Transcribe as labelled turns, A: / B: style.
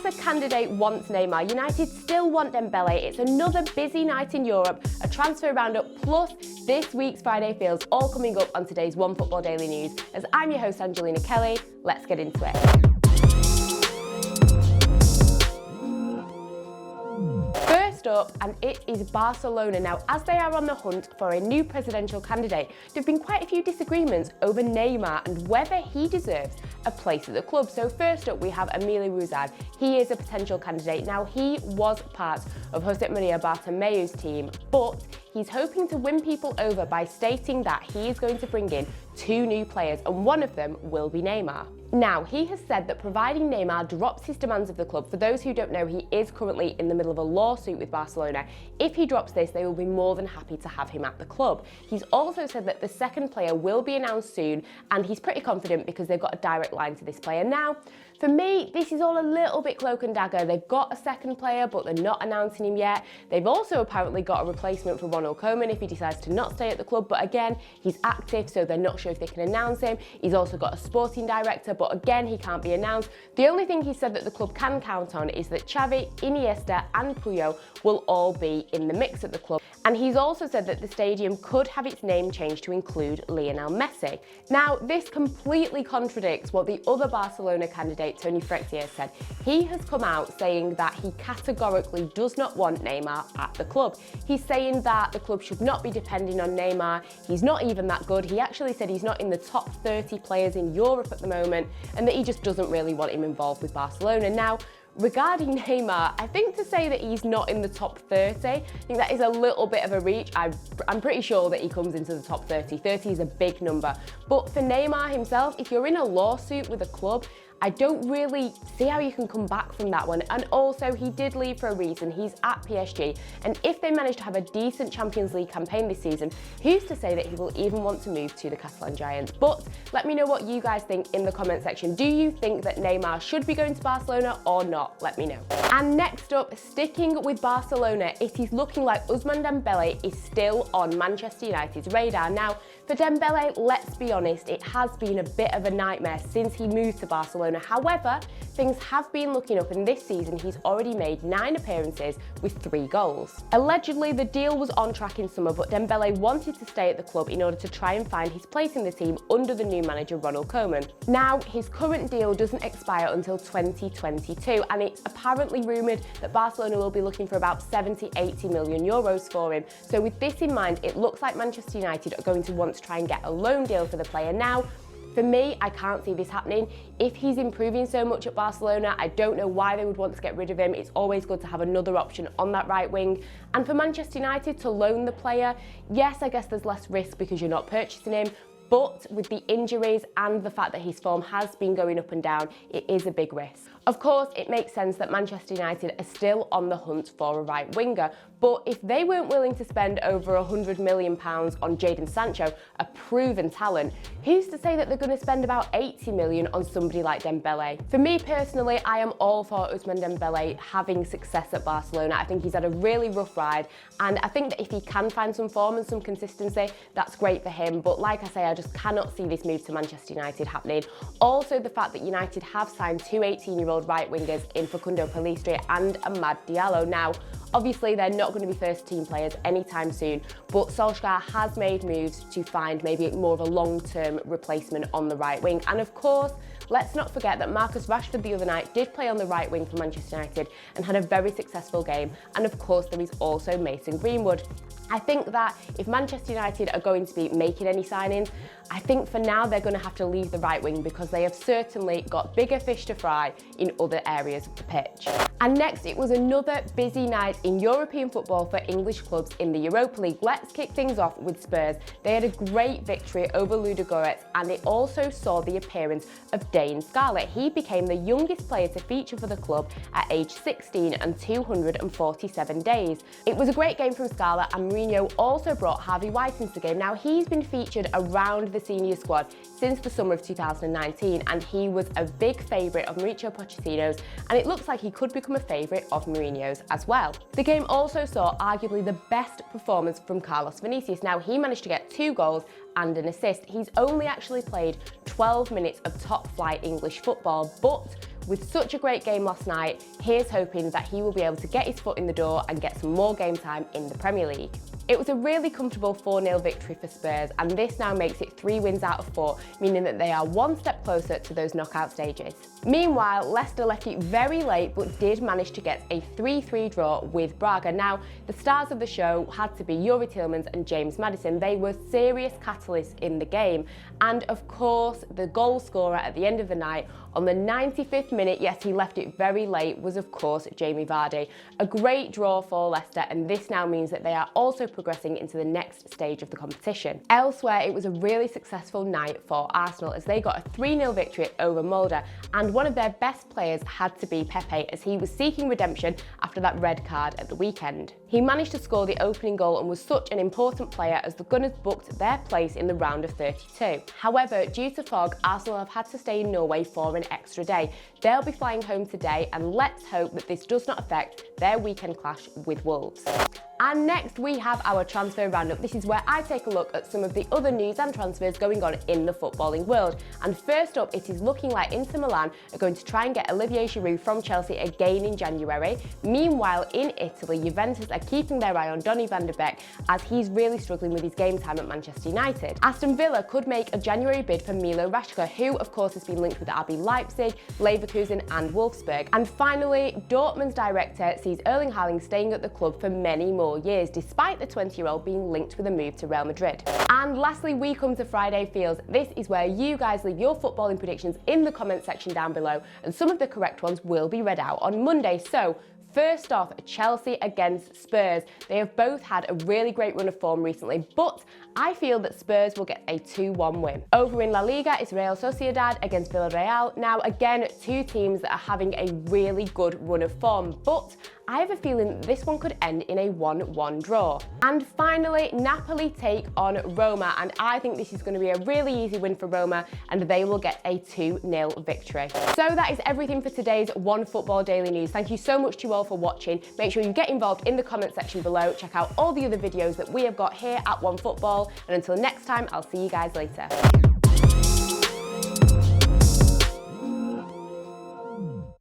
A: a candidate wants Neymar, United still want Dembélé. It's another busy night in Europe, a transfer roundup, plus this week's Friday Feels, all coming up on today's OneFootball Daily News. As I'm your host, Angelina Kelly, let's get into it. First up, and it is Barcelona. Now, as they are on the hunt for a new presidential candidate, there have been quite a few disagreements over Neymar and whether he deserves a place at the club. So first up, we have Emilio Ruzan. He is a potential candidate. Now, he was part of Jose Maria Bartomeu's team, but he's hoping to win people over by stating that he is going to bring in 2 new players, and one of them will be Neymar. Now, he has said that providing Neymar drops his demands of the club, for those who don't know, he is currently in the middle of a lawsuit with Barcelona. If he drops this, they will be more than happy to have him at the club. He's also said that the second player will be announced soon, and he's pretty confident because they've got a direct line to this player. Now, for me, this is all a little bit cloak and dagger. They've got a second player, but they're not announcing him yet. They've also apparently got a replacement for Ronald Koeman if he decides to not stay at the club, but again, he's active, so they're not sure if they can announce him. He's also got a sporting director, but again, he can't be announced. The only thing he said that the club can count on is that Xavi, Iniesta and Puyol will all be in the mix at the club. And he's also said that the stadium could have its name changed to include Lionel Messi. Now, this completely contradicts what the other Barcelona candidate, Toni Freixier, said. He has come out saying that he categorically does not want Neymar at the club. He's saying that the club should not be depending on Neymar. He's not even that good. He actually said he's not in the top 30 players in Europe at the moment, and that he just doesn't really want him involved with Barcelona. Now, regarding Neymar, I think to say that he's not in the top 30, I think that is a little bit of a reach. I'm pretty sure that he comes into the top 30. 30 is a big number. But for Neymar himself, if you're in a lawsuit with a club, I don't really see how you can come back from that one. And also, he did leave for a reason. He's at PSG. And if they manage to have a decent Champions League campaign this season, who's to say that he will even want to move to the Catalan Giants? But let me know what you guys think in the comment section. Do you think that Neymar should be going to Barcelona or not? Let me know. And next up, sticking with Barcelona, it is looking like Ousmane Dembélé is still on Manchester United's radar. Now, for Dembélé, let's be honest, it has been a bit of a nightmare since he moved to Barcelona. However, things have been looking up, and this season he's already made 9 appearances with 3 goals. Allegedly, the deal was on track in summer, but Dembélé wanted to stay at the club in order to try and find his place in the team under the new manager Ronald Koeman. Now, his current deal doesn't expire until 2022, and it's apparently rumoured that Barcelona will be looking for about 70-80 million euros for him. So with this in mind, it looks like Manchester United are going to want to try and get a loan deal for the player. Now, for me, I can't see this happening. If he's improving so much at Barcelona, I don't know why they would want to get rid of him. It's always good to have another option on that right wing. And for Manchester United to loan the player, yes, I guess there's less risk because you're not purchasing him. But with the injuries and the fact that his form has been going up and down, it is a big risk. Of course, it makes sense that Manchester United are still on the hunt for a right winger, but if they weren't willing to spend over £100 million on Jadon Sancho, a proven talent, who's to say that they're going to spend about 80 million on somebody like Dembélé? For me personally, I am all for Ousmane Dembélé having success at Barcelona. I think he's had a really rough ride, and I think that if he can find some form and some consistency, that's great for him. But like I say, I just cannot see this move to Manchester United happening. Also, the fact that United have signed 2 18-year-old right wingers in Facundo Pellistri and Amad Diallo. Now, obviously, they're not going to be first-team players anytime soon, but Solskjaer has made moves to find maybe more of a long-term replacement on the right wing. And of course, let's not forget that Marcus Rashford the other night did play on the right wing for Manchester United and had a very successful game. And of course, there is also Mason Greenwood. I think that if Manchester United are going to be making any signings, I think for now they're going to have to leave the right wing because they have certainly got bigger fish to fry in other areas of the pitch. And next, it was another busy night in European football for English clubs in the Europa League. Let's kick things off with Spurs. They had a great victory over Ludogorets, and it also saw the appearance of Dane Scarlett. He became the youngest player to feature for the club at age 16 and 247 days. It was a great game from Scarlett, and Mourinho also brought Harvey White into the game. Now, he's been featured around the senior squad since the summer of 2019, and he was a big favourite of Mauricio Pochettino's, and it looks like he could become a favourite of Mourinho's as well. The game also saw arguably the best performance from Carlos Vinicius. Now, he managed to get 2 goals and an assist. He's only actually played 12 minutes of top-flight English football, but with such a great game last night, here's hoping that he will be able to get his foot in the door and get some more game time in the Premier League. It was a really comfortable 4-0 victory for Spurs, and this now makes it 3 wins out of 4, meaning that they are one step closer to those knockout stages. Meanwhile, Leicester left it very late but did manage to get a 3-3 draw with Braga. Now, the stars of the show had to be Youri Tielemans and James Maddison. They were serious catalysts in the game. And of course, the goal scorer at the end of the night on the 95th minute, yes, he left it very late, was of course Jamie Vardy. A great draw for Leicester, and this now means that they are also progressing into the next stage of the competition. Elsewhere, it was a really successful night for Arsenal as they got a 3-0 victory over Molde, and one of their best players had to be Pepe as he was seeking redemption after that red card at the weekend. He managed to score the opening goal and was such an important player as the Gunners booked their place in the round of 32. However, due to fog, Arsenal have had to stay in Norway for an extra day. They'll be flying home today, and let's hope that this does not affect their weekend clash with Wolves. And next we have our transfer roundup. This is where I take a look at some of the other news and transfers going on in the footballing world. And first up, it is looking like Inter Milan are going to try and get Olivier Giroud from Chelsea again in January. Meanwhile, in Italy, Juventus are keeping their eye on Donny van de Beek as he's really struggling with his game time at Manchester United. Aston Villa could make a January bid for Milo Rashka, who of course has been linked with RB Leipzig, Leverkusen and Wolfsburg. And finally, Dortmund's director sees Erling Haaland staying at the club for many more years, despite the 20-year-old being linked with a move to Real Madrid. And lastly, we come to Friday Feels. This is where you guys leave your footballing predictions in the comment section down below, and some of the correct ones will be read out on Monday. So, first off, Chelsea against Spurs. They have both had a really great run of form recently, but I feel that Spurs will get a 2-1 win. Over in La Liga, it's Real Sociedad against Villarreal. Now, again, two teams that are having a really good run of form, but I have a feeling this one could end in a 1-1 draw. And finally, Napoli take on Roma, and I think this is going to be a really easy win for Roma, and they will get a 2-0 victory. So that is everything for today's OneFootball Daily News. Thank you so much to you all for watching. Make sure you get involved in the comment section below. Check out all the other videos that we have got here at OneFootball, and until next time, I'll see you guys later.